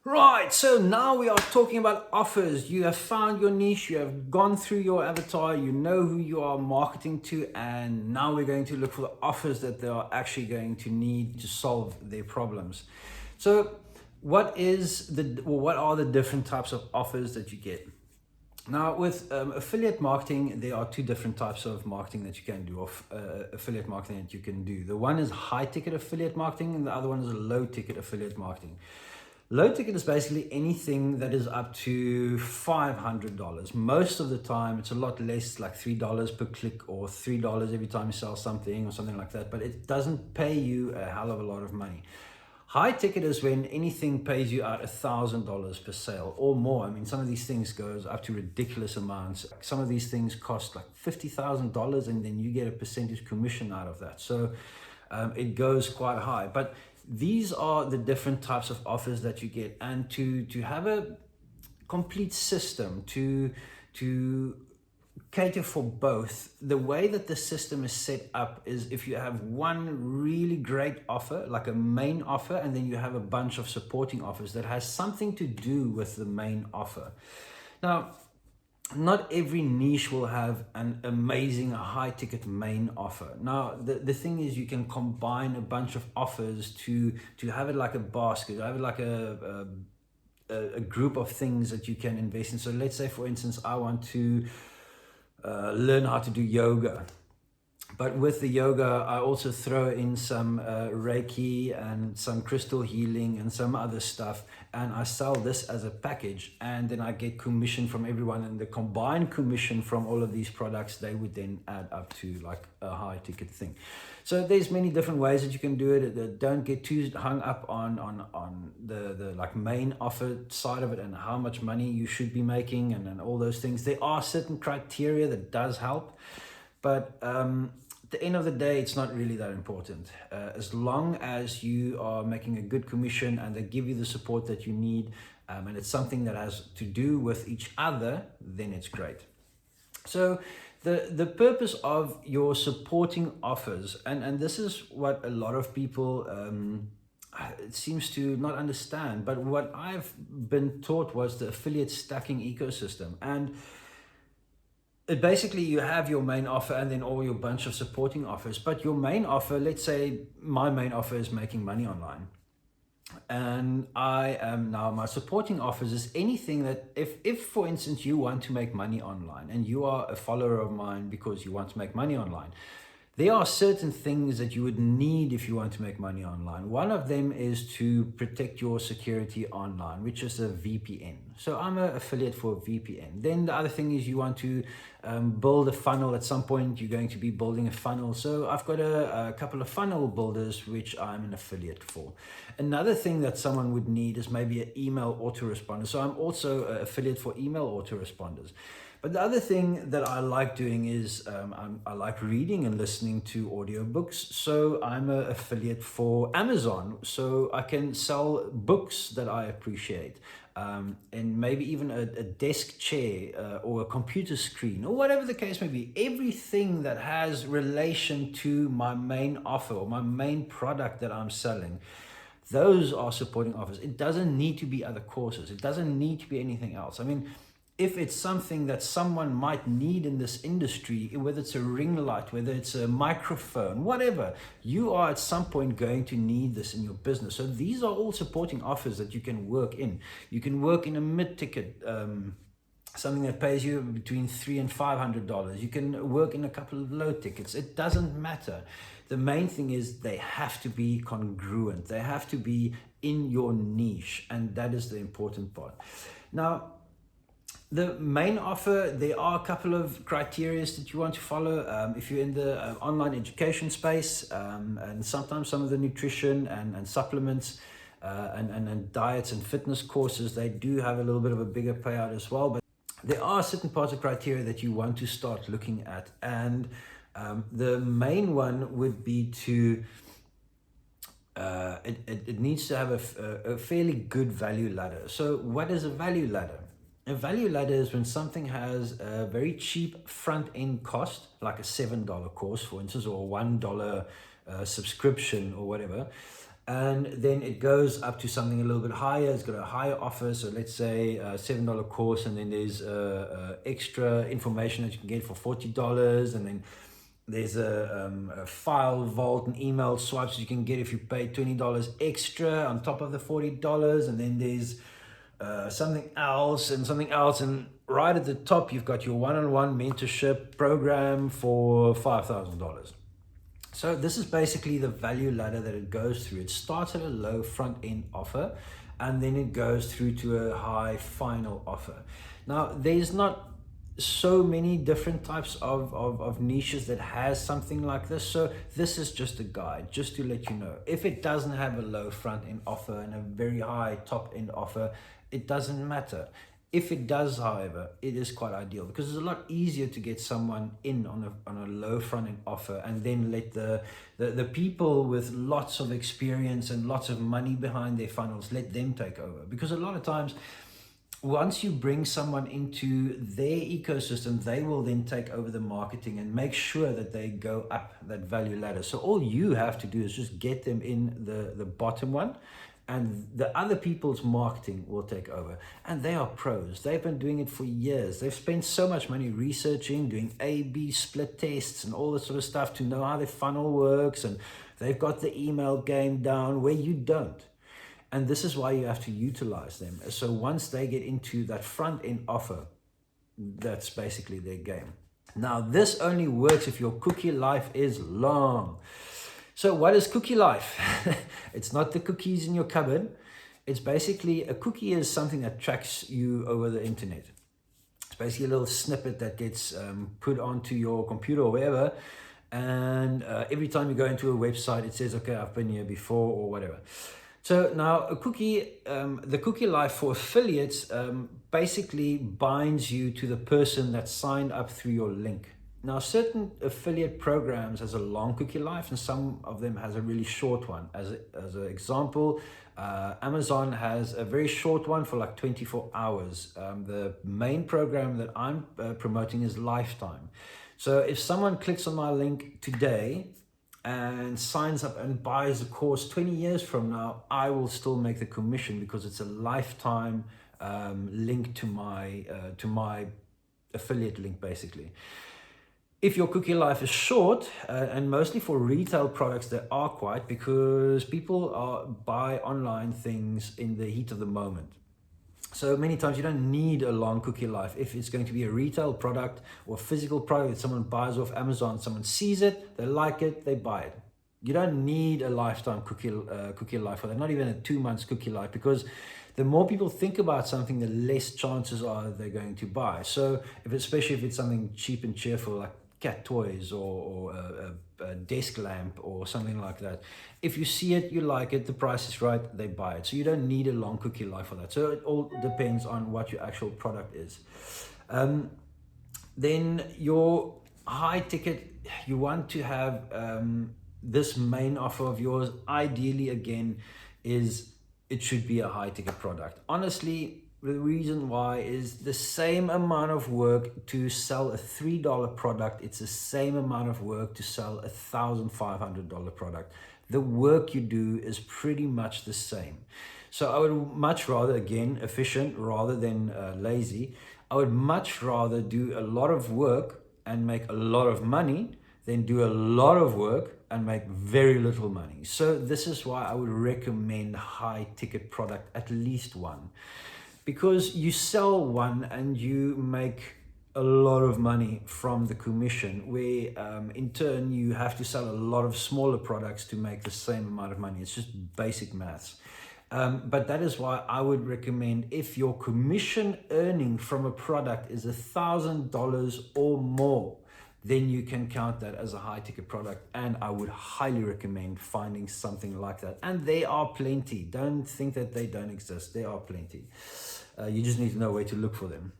Right, so now we are talking about offers. You have found your niche, you have gone through your avatar, you know who you are marketing to, and now we're going to look for the offers that they are actually going to need to solve their problems. So, what are the different types of offers that you get? Now, with affiliate marketing, there are two different types of marketing that you can do, of affiliate marketing that you can do. The one is high ticket affiliate marketing, and the other one is a low ticket affiliate marketing. Low ticket is basically anything that is up to $500. Most of the time, it's a lot less, like $3 per click or $3 every time you sell something or something like that, but it doesn't pay you a hell of a lot of money. High ticket is when anything pays you out $1,000 per sale or more. I mean, some of these things goes up to ridiculous amounts. Some of these things cost like $50,000, and then you get a percentage commission out of that. So it goes quite high. But these are the different types of offers that you get, and to have a complete system to cater for both. The way that the system is set up is if you have one really great offer, like a main offer, and then you have a bunch of supporting offers that has something to do with the main offer. Now, not every niche will have an amazing high ticket main offer. Now, the thing is, you can combine a bunch of offers to have it like a basket, have it like a group of things that you can invest in. So let's say, for instance, I want to learn how to do yoga. But with the yoga, I also throw in some Reiki and some crystal healing and some other stuff. And I sell this as a package. And then I get commission from everyone. And the combined commission from all of these products, they would then add up to like a high ticket thing. So there's many different ways that you can do it. Don't get too hung up on the like main offer side of it and how much money you should be making and all those things. There are certain criteria that does help. But at the end of the day, it's not really that important. As long as you are making a good commission and they give you the support that you need, and it's something that has to do with each other, then it's great. So the purpose of your supporting offers, and this is what a lot of people it seems to not understand, but what I've been taught was the affiliate stacking ecosystem. And basically, you have your main offer and then all your bunch of supporting offers. But your main offer, let's say my main offer is making money online. And I am now, my supporting offers is anything that if for instance, you want to make money online and you are a follower of mine because you want to make money online, there are certain things that you would need if you want to make money online. One of them is to protect your security online, which is a VPN. So I'm an affiliate for a VPN. Then the other thing is you want to build a funnel. At some point, you're going to be building a funnel. So I've got a couple of funnel builders, which I'm an affiliate for. Another thing that someone would need is maybe an email autoresponder. So I'm also an affiliate for email autoresponders. But the other thing that I like doing is I like reading and listening to audiobooks. So I'm an affiliate for Amazon. So I can sell books that I appreciate. And maybe even a desk chair or a computer screen or whatever the case may be. Everything that has relation to my main offer or my main product that I'm selling. Those are supporting offers. It doesn't need to be other courses. It doesn't need to be anything else. I mean, if it's something that someone might need in this industry, whether it's a ring light, whether it's a microphone, whatever, you are at some point going to need this in your business. So these are all supporting offers that you can work in. You can work in a mid-ticket, something that pays you between $300 and $500. You can work in a couple of low tickets. It doesn't matter. The main thing is they have to be congruent. They have to be in your niche, and that is the important part. Now, the main offer, there are a couple of criteria that you want to follow. If you're in the online education space, and sometimes some of the nutrition and supplements and diets and fitness courses, they do have a little bit of a bigger payout as well. But there are certain parts of criteria that you want to start looking at. And the main one would be to, it needs to have a fairly good value ladder. So what is a value ladder? A value ladder is when something has a very cheap front end cost, like a $7 course, for instance, or $1 subscription or whatever. And then it goes up to something a little bit higher. It's got a higher offer. So let's say a $7 course, and then there's extra information that you can get for $40, and then there's a file vault and email swipes you can get if you pay $20 extra on top of the $40, and then there's something else and something else, and right at the top you've got your one-on-one mentorship program for $5,000. So this is basically the value ladder that it goes through. It starts at a low front end offer, and then it goes through to a high final offer. Now, there's not so many different types of niches that has something like this. So this is just a guide, just to let you know. If it doesn't have a low front end offer and a very high top end offer, it doesn't matter. If it does, however, it is quite ideal, because it's a lot easier to get someone in on a low front end offer, and then let the people with lots of experience and lots of money behind their funnels, let them take over. Because a lot of times, once you bring someone into their ecosystem, they will then take over the marketing and make sure that they go up that value ladder. So all you have to do is just get them in the bottom one, and the other people's marketing will take over. And they are pros. They've been doing it for years. They've spent so much money researching, doing A/B split tests and all this sort of stuff to know how their funnel works. And they've got the email game down where you don't. And this is why you have to utilize them. So once they get into that front end offer, that's basically their game. Now, this only works if your cookie life is long. So what is cookie life? It's not the cookies in your cupboard. It's basically, a cookie is something that tracks you over the internet. It's basically a little snippet that gets put onto your computer or wherever. And every time you go into a website, it says, okay, I've been here before or whatever. So now a cookie, the cookie life for affiliates basically binds you to the person that signed up through your link. Now, certain affiliate programs has a long cookie life, and some of them has a really short one. As an example, Amazon has a very short one for like 24 hours. The main program that I'm promoting is lifetime. So if someone clicks on my link today and signs up and buys a course 20 years from now, I will still make the commission, because it's a lifetime link to my affiliate link, basically. If your cookie life is short, and mostly for retail products, they are quite, because people buy online things in the heat of the moment. So many times you don't need a long cookie life. If it's going to be a retail product or a physical product that someone buys off Amazon, someone sees it, they like it, they buy it. You don't need a lifetime cookie life, or not even a 2 months cookie life, because the more people think about something, the less chances are they're going to buy. So especially if it's something cheap and cheerful, like cat toys or a desk lamp or something like that. If you see it, you like it, the price is right, they buy it. So you don't need a long cookie life for that. So it all depends on what your actual product is. Then your high ticket, you want to have this main offer of yours, ideally again, is it should be a high ticket product. Honestly, the reason why is the same amount of work to sell a $3 product. It's the same amount of work to sell a $1,500 product. The work you do is pretty much the same. So I would much rather, again, efficient rather than lazy. I would much rather do a lot of work and make a lot of money than do a lot of work and make very little money. So this is why I would recommend high ticket product, at least one. Because you sell one and you make a lot of money from the commission, where in turn you have to sell a lot of smaller products to make the same amount of money. It's just basic maths. But that is why I would recommend, if your commission earning from a product is $1,000 or more, then you can count that as a high ticket product. And I would highly recommend finding something like that. And there are plenty. Don't think that they don't exist. There are plenty. You just need to know where to look for them.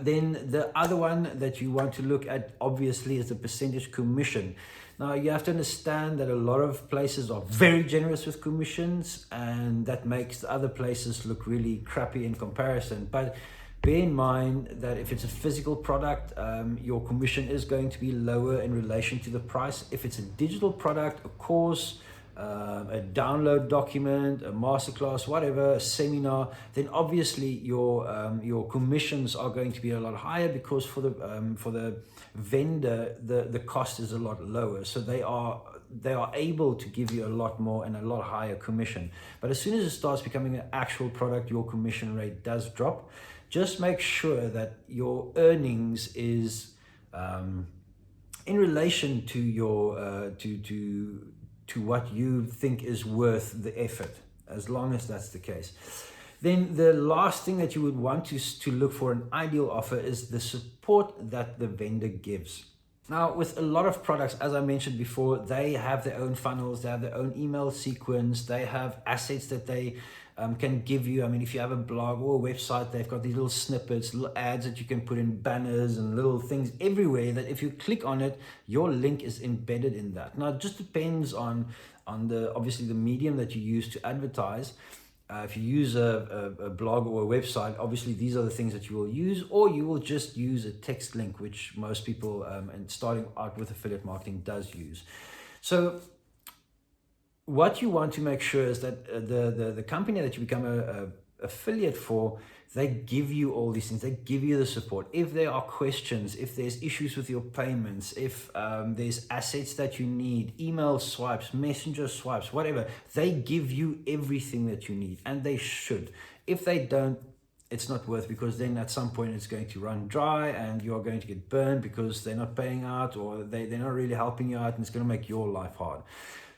Then the other one that you want to look at, obviously, is the percentage commission. Now, you have to understand that a lot of places are very generous with commissions, and that makes the other places look really crappy in comparison. But bear in mind that if it's a physical product, your commission is going to be lower in relation to the price. If it's a digital product, a course, a download document, a masterclass, whatever, a seminar, then obviously your commissions are going to be a lot higher, because for the vendor the cost is a lot lower, so they are able to give you a lot more and a lot higher commission. But as soon as it starts becoming an actual product, your commission rate does drop. Just make sure that your earnings is in relation to your to what you think is worth the effort, as long as that's the case. Then the last thing that you would want to look for an ideal offer is the support that the vendor gives. Now, with a lot of products, as I mentioned before, they have their own funnels, they have their own email sequence, they have assets that they can give you. I mean, if you have a blog or a website, they've got these little snippets, little ads that you can put in, banners and little things everywhere that if you click on it, your link is embedded in that. Now, it just depends on obviously the medium that you use to advertise. If you use a blog or a website, obviously these are the things that you will use, or you will just use a text link, which most people and starting out with affiliate marketing does use. So what you want to make sure is that the company that you become a affiliate for, they give you all these things. They give you the support. If there are questions, if there's issues with your payments, if there's assets that you need, email swipes, messenger swipes, whatever, they give you everything that you need, and they should. If they don't, it's not worth, because then at some point it's going to run dry and you're going to get burned because they're not paying out, or they're not really helping you out, and it's going to make your life hard.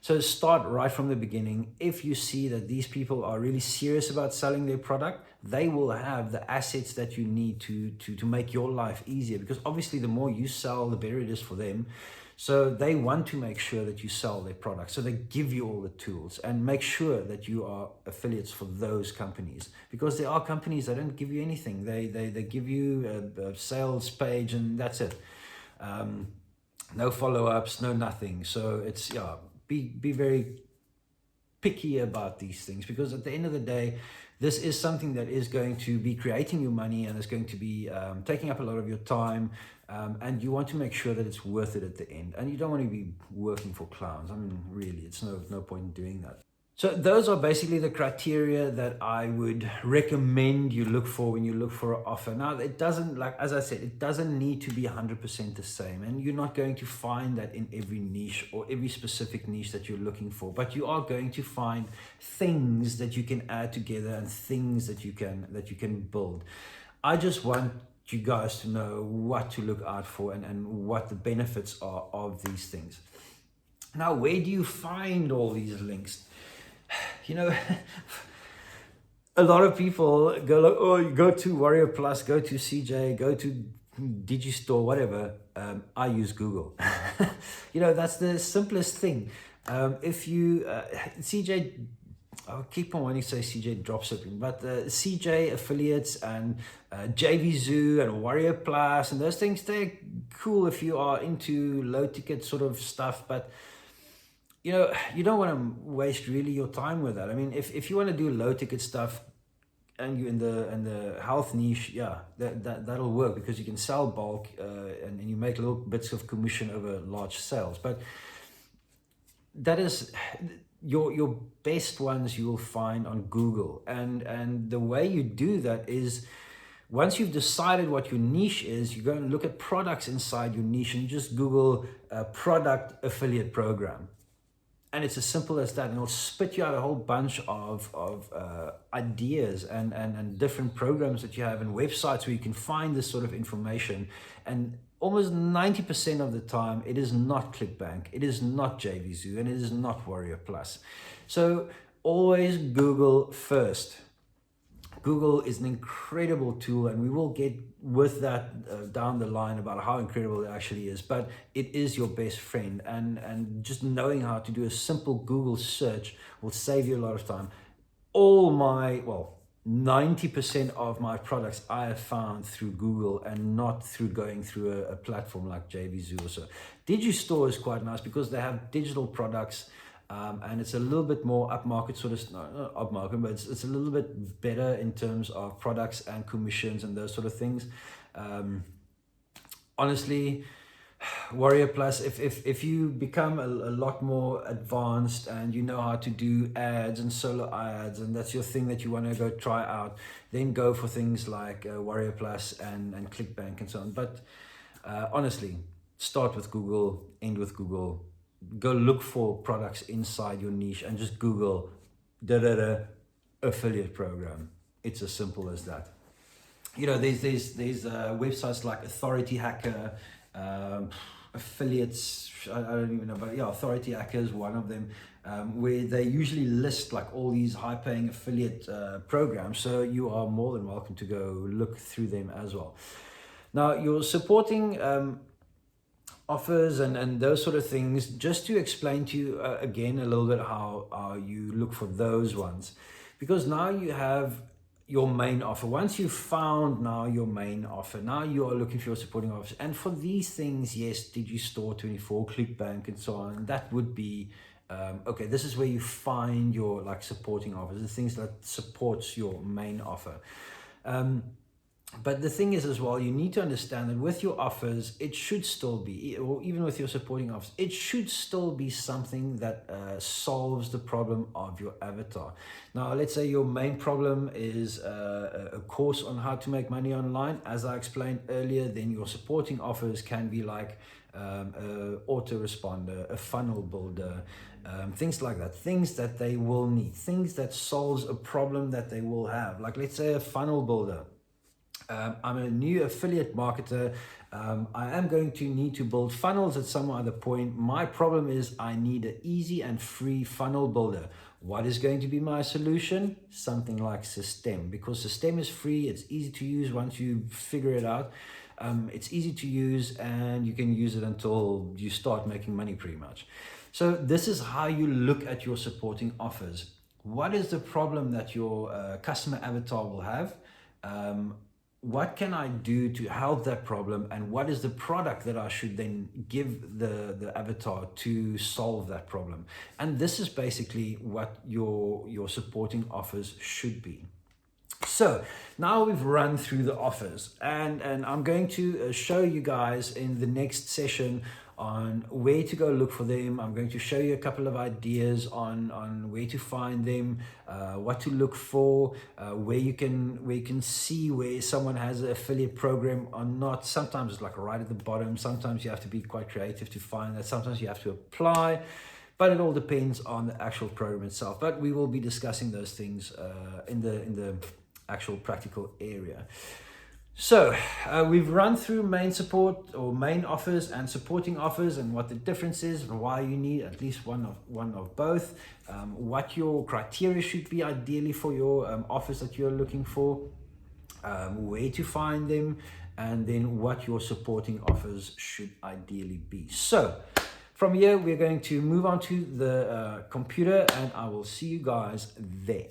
So start right from the beginning. If you see that these people are really serious about selling their product, they will have the assets that you need to make your life easier, because obviously the more you sell, the better it is for them. So they want to make sure that you sell their product. So they give you all the tools, and make sure that you are affiliates for those companies, because there are companies that don't give you anything. They give you a sales page and that's it. No follow-ups, no nothing. So it's, yeah, be very picky about these things, because at the end of the day, this is something that is going to be creating you money, and it's going to be taking up a lot of your time, and you want to make sure that it's worth it at the end, and you don't want to be working for clowns. I mean, really, it's no point in doing that. So those are basically the criteria that I would recommend you look for when you look for an offer. Now, it doesn't, like, as I said, it doesn't need to be 100% the same, and you're not going to find that in every niche or every specific niche that you're looking for, but you are going to find things that you can add together and things that you can build. I just want you guys to know what to look out for and what the benefits are of these things. Now, where do you find all these links? You know, a lot of people go like, oh, you go to Warrior Plus, go to CJ, go to Digistore, whatever. I use Google. You know, that's the simplest thing. If you, CJ, I keep on wanting to say CJ dropshipping, but CJ affiliates and JVZoo and Warrior Plus and those things, they're cool if you are into low ticket sort of stuff, but you know, you don't want to waste really your time with that. I mean, if you want to do low ticket stuff and you're in the health niche, yeah, that'll work, because you can sell bulk and you make little bits of commission over large sales. But that is your best ones you will find on Google. And the way you do that is, once you've decided what your niche is, you go and look at products inside your niche, and you just Google product affiliate program. And it's as simple as that, and it'll spit you out a whole bunch of ideas and different programs that you have, and websites where you can find this sort of information. And almost 90% of the time, it is not ClickBank, it is not JVZoo, and it is not Warrior Plus. So always Google first. Google is an incredible tool, and we will get with that down the line about how incredible it actually is, but it is your best friend, and just knowing how to do a simple Google search will save you a lot of time. All my, well, 90% of my products I have found through Google, and not through going through a platform like JVZoo or so. Digistore is quite nice because they have digital products, and it's a little bit more upmarket, sort of, not upmarket, but it's a little bit better in terms of products and commissions and those sort of things. Honestly, Warrior Plus, if you become a lot more advanced and you know how to do ads and solo ads, and that's your thing that you want to go try out, then go for things like Warrior Plus and ClickBank and so on. But honestly, start with Google, end with Google. Go look for products inside your niche and just Google affiliate program. It's as simple as that. You know, there's websites like Authority Hacker, affiliates, I don't even know, but yeah, Authority Hacker is one of them, where they usually list like all these high paying affiliate programs. So you are more than welcome to go look through them as well. Now, you're supporting offers and those sort of things, just to explain to you again a little bit how you look for those ones, because now you have your main offer. Once you've found now your main offer, now you are looking for your supporting offers. And for these things, yes, Digistore24, ClickBank and so on, that would be okay. This is where you find your like supporting offers, the things that supports your main offer. But the thing is as well, you need to understand that with your offers, it should still be, or even with your supporting offers, it should still be something that solves the problem of your avatar. Now, let's say your main problem is a course on how to make money online. As I explained earlier, then your supporting offers can be like an autoresponder, a funnel builder, things like that, things that they will need, things that solves a problem that they will have. Like, let's say a funnel builder. I'm a new affiliate marketer. I am going to need to build funnels at some other point. My problem is I need an easy and free funnel builder. What is going to be my solution? Something like System, because System is free. It's easy to use once you figure it out. It's easy to use and you can use it until you start making money pretty much. So this is how you look at your supporting offers. What is the problem that your customer avatar will have? What can I do to help that problem, and what is the product that I should then give the avatar to solve that problem? And this is basically what your supporting offers should be. So now we've run through the offers, and I'm going to show you guys in the next session on where to go look for them. I'm going to show you a couple of ideas on where to find them, what to look for, where you can see where someone has an affiliate program or not. Sometimes it's like right at the bottom. Sometimes you have to be quite creative to find that. Sometimes you have to apply, but it all depends on the actual program itself. But we will be discussing those things in the actual practical area. So we've run through main support or main offers and supporting offers, and what the difference is, and why you need at least one of both, what your criteria should be ideally for your offers that you're looking for, where to find them, and then what your supporting offers should ideally be. So from here, we're going to move on to the computer, and I will see you guys there.